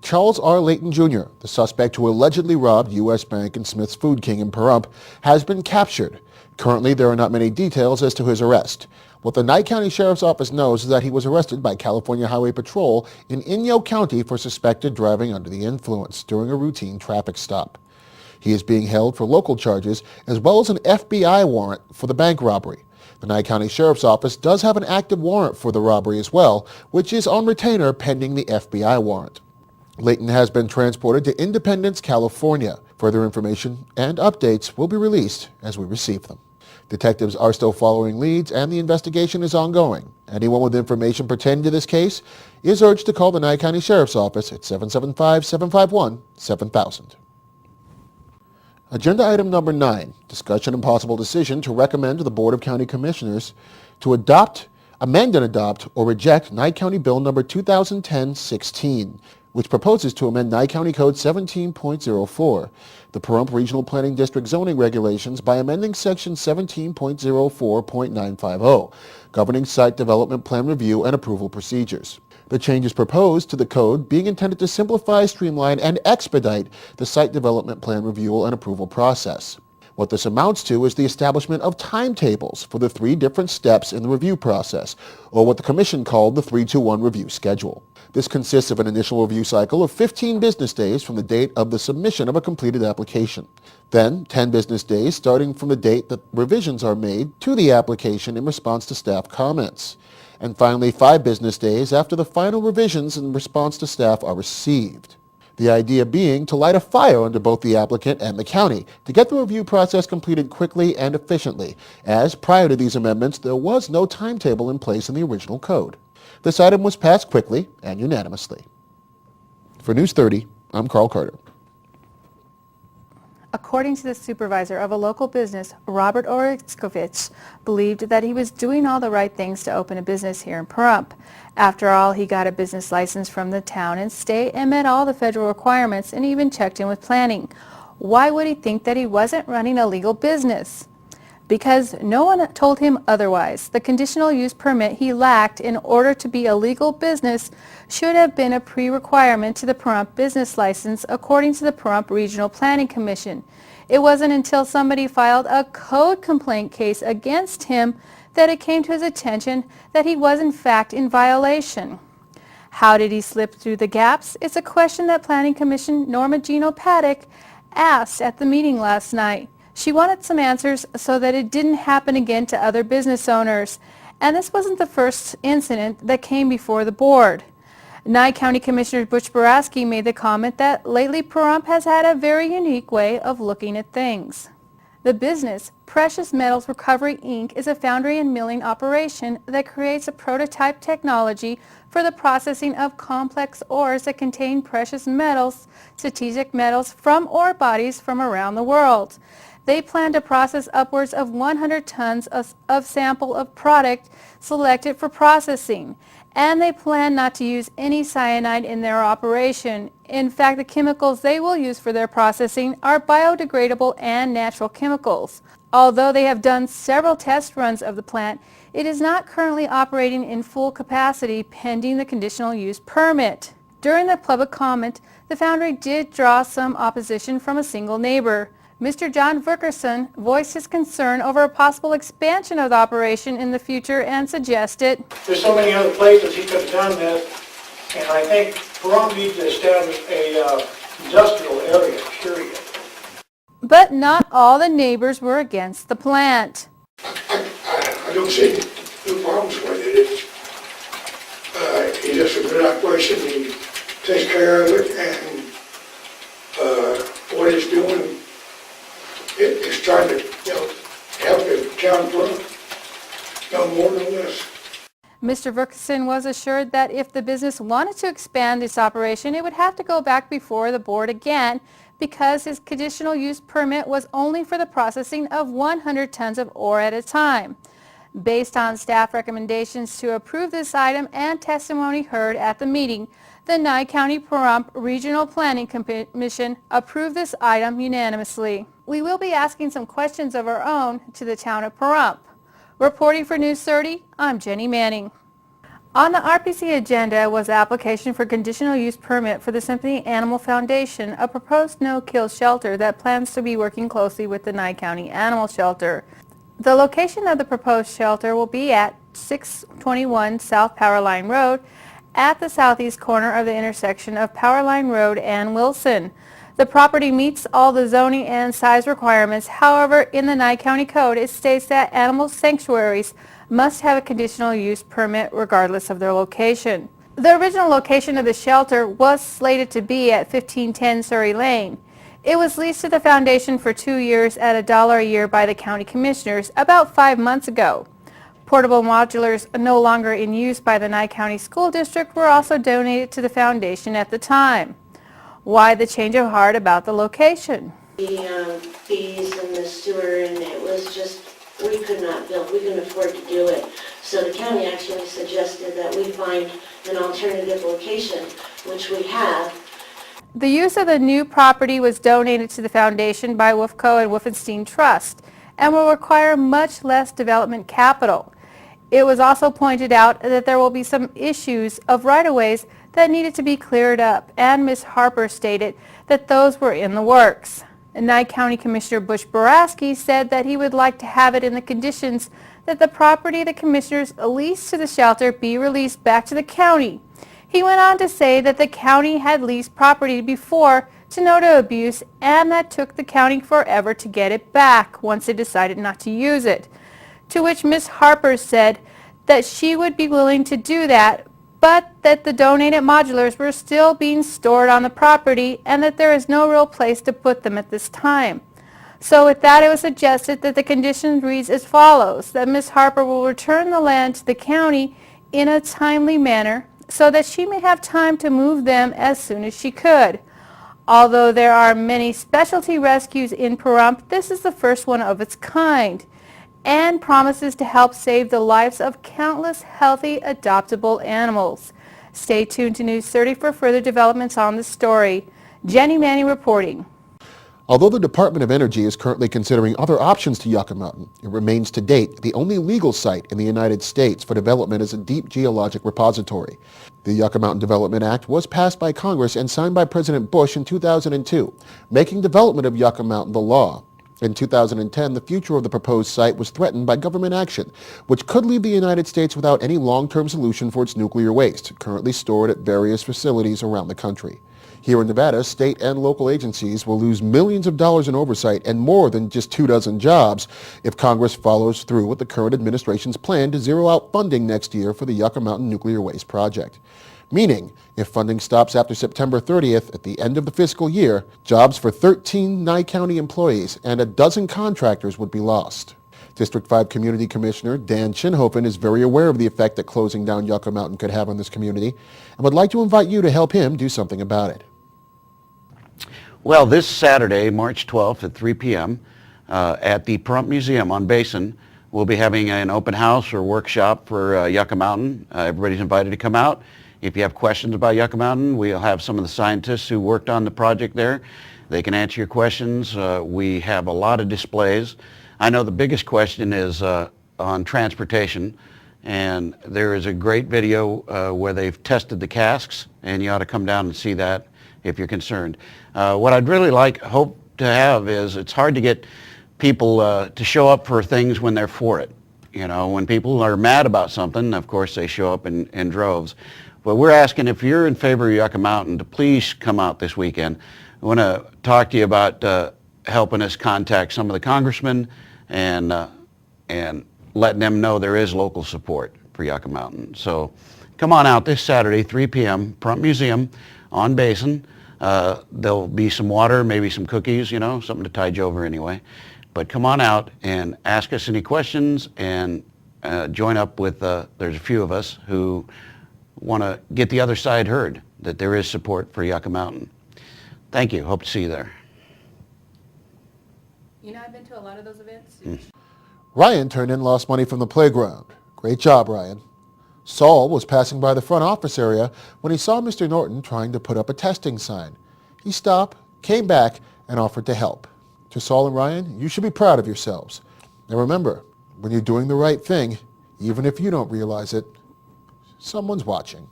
Charles R. Layton Jr., the suspect who allegedly robbed U.S. Bank and Smith's Food King in Pahrump, has been captured. Currently, there are not many details as to his arrest. What the Nye County Sheriff's Office knows is that he was arrested by California Highway Patrol in Inyo County for suspected driving under the influence during a routine traffic stop. He is being held for local charges as well as an FBI warrant for the bank robbery. The Nye County Sheriff's Office does have an active warrant for the robbery as well, which is on retainer pending the FBI warrant. Layton has been transported to Independence, California. Further information and updates will be released as we receive them. Detectives are still following leads and the investigation is ongoing. Anyone with information pertaining to this case is urged to call the Nye County Sheriff's Office at 775-751-7000. Agenda item number 9, discussion and possible decision to recommend to the Board of County Commissioners to amend and adopt or reject Nye County Bill number 2010-16, which proposes to amend Nye County Code 17.04, the Pahrump Regional Planning District zoning regulations by amending section 17.04.950, governing site development plan review and approval procedures. The changes proposed to the code being intended to simplify, streamline, and expedite the site development plan review and approval process. What this amounts to is the establishment of timetables for the 3 different steps in the review process, or what the Commission called the 3-2-1 review schedule. This consists of an initial review cycle of 15 business days from the date of the submission of a completed application. Then, 10 business days starting from the date that revisions are made to the application in response to staff comments. And finally, 5 business days after the final revisions in response to staff are received. The idea being to light a fire under both the applicant and the county to get the review process completed quickly and efficiently, as prior to these amendments there was no timetable in place in the original code. This item was passed quickly and unanimously. For News 30, I'm Carl Carter. According to the supervisor of a local business, Robert Orexkovich believed that he was doing all the right things to open a business here in Pahrump. After all, he got a business license from the town and state and met all the federal requirements and even checked in with planning. Why would he think that he wasn't running a legal business? Because no one told him otherwise. The conditional use permit he lacked in order to be a legal business should have been a pre-requirement to the Pahrump business license according to the Pahrump Regional Planning Commission. It wasn't until somebody filed a code complaint case against him that it came to his attention that he was in fact in violation. How did he slip through the gaps? It's a question that Planning Commission Norma Gino Paddock asked at the meeting last night. She wanted some answers so that it didn't happen again to other business owners. And this wasn't the first incident that came before the board. Nye County Commissioner Butch Boraski made the comment that lately Pahrump has had a very unique way of looking at things. The business, Precious Metals Recovery Inc., is a foundry and milling operation that creates a prototype technology for the processing of complex ores that contain precious metals, strategic metals from ore bodies from around the world. They plan to process upwards of 100 tons of sample of product selected for processing. And they plan not to use any cyanide in their operation. In fact, the chemicals they will use for their processing are biodegradable and natural chemicals. Although they have done several test runs of the plant, it is not currently operating in full capacity pending the conditional use permit. During the public comment, the foundry did draw some opposition from a single neighbor. Mr. John Verkerson voiced his concern over a possible expansion of the operation in the future and suggested, "There's so many other places he could have done this, and I think Pahrump needs to establish a industrial area, period." But not all the neighbors were against the plant. I don't see no problems with it. It's just a good operation. He takes care of it, and what he's doing, it's trying to help the town grow, no more than less. Mr. Verkerson was assured that if the business wanted to expand its operation, it would have to go back before the board again because his conditional use permit was only for the processing of 100 tons of ore at a time. Based on staff recommendations to approve this item and testimony heard at the meeting, the Nye County Pahrump Regional Planning Commission approved this item unanimously. We will be asking some questions of our own to the town of Pahrump. Reporting for News 30, I'm Jenny Manning. On the RPC agenda was the application for conditional use permit for the Symphony Animal Foundation, a proposed no-kill shelter that plans to be working closely with the Nye County Animal Shelter. The location of the proposed shelter will be at 621 South Powerline Road at the southeast corner of the intersection of Powerline Road and Wilson. The property meets all the zoning and size requirements. However, in the Nye County Code, it states that animal sanctuaries must have a conditional use permit regardless of their location. The original location of the shelter was slated to be at 1510 Surrey Lane. It was leased to the foundation for 2 years at $1 a year by the county commissioners about 5 months ago. Portable modulars no longer in use by the Nye County School District were also donated to the foundation at the time. Why the change of heart about the location? The fees and the sewer, and it was just, we could not build, we couldn't afford to do it. So the county actually suggested that we find an alternative location, which we have. The use of the new property was donated to the foundation by Wolfco and Wolfenstein Trust and will require much less development capital. It was also pointed out that there will be some issues of right-of-ways that needed to be cleared up, and Ms. Harper stated that those were in the works. Nye County Commissioner Bush Boraski said that he would like to have it in the conditions that the property the commissioners leased to the shelter be released back to the county. He went on to say that the county had leased property before to no abuse and that took the county forever to get it back once they decided not to use it. To which Ms. Harper said that she would be willing to do that, but that the donated modulars were still being stored on the property and that there is no real place to put them at this time. So with that, it was suggested that the condition reads as follows, that Ms. Harper will return the land to the county in a timely manner so that she may have time to move them as soon as she could. Although there are many specialty rescues in Pahrump, this is the first one of its kind and promises to help save the lives of countless healthy adoptable animals. Stay tuned to News 30 for further developments on the story. Jenny Manning reporting. Although the Department of Energy is currently considering other options to Yucca Mountain, it remains to date the only legal site in the United States for development as a deep geologic repository. The Yucca Mountain Development Act was passed by Congress and signed by President Bush in 2002, making development of Yucca Mountain the law. In 2010, the future of the proposed site was threatened by government action, which could leave the United States without any long-term solution for its nuclear waste, currently stored at various facilities around the country. Here in Nevada, state and local agencies will lose millions of dollars in oversight and more than just 24 jobs if Congress follows through with the current administration's plan to zero out funding next year for the Yucca Mountain Nuclear Waste Project. Meaning, if funding stops after September 30th at the end of the fiscal year, jobs for 13 Nye County employees and a dozen contractors would be lost. District 5 Community Commissioner Dan Chinhofen is very aware of the effect that closing down Yucca Mountain could have on this community and would like to invite you to help him do something about it. Well, this Saturday, March 12th at 3 p.m. At the Pahrump Museum on Basin, we'll be having an open house or workshop for Yucca Mountain. Everybody's invited to come out. If you have questions about Yucca Mountain, we'll have some of the scientists who worked on the project there. They can answer your questions. We have a lot of displays. I know the biggest question is on transportation, and there is a great video where they've tested the casks, and you ought to come down and see that if you're concerned. What I'd really hope to have is, it's hard to get people to show up for things when they're for it. You know, when people are mad about something, of course they show up in droves. But we're asking, if you're in favor of Yucca Mountain, to please come out this weekend. I want to talk to you about helping us contact some of the congressmen and letting them know there is local support for Yucca Mountain. So come on out this Saturday, 3 p.m., Pahrump Museum on Basin. There'll be some water, maybe some cookies, you know, something to tide you over anyway. But come on out and ask us any questions and join up with, there's a few of us who want to get the other side heard, that there is support for Yucca Mountain. Thank you. Hope to see you there. You know, I've been to a lot of those events. Ryan turned in lost money from the playground. Great job, Ryan. Saul was passing by the front office area when he saw Mr. Norton trying to put up a testing sign. He stopped, came back, and offered to help. To Saul and Ryan, you should be proud of yourselves. And remember, when you're doing the right thing, even if you don't realize it, someone's watching.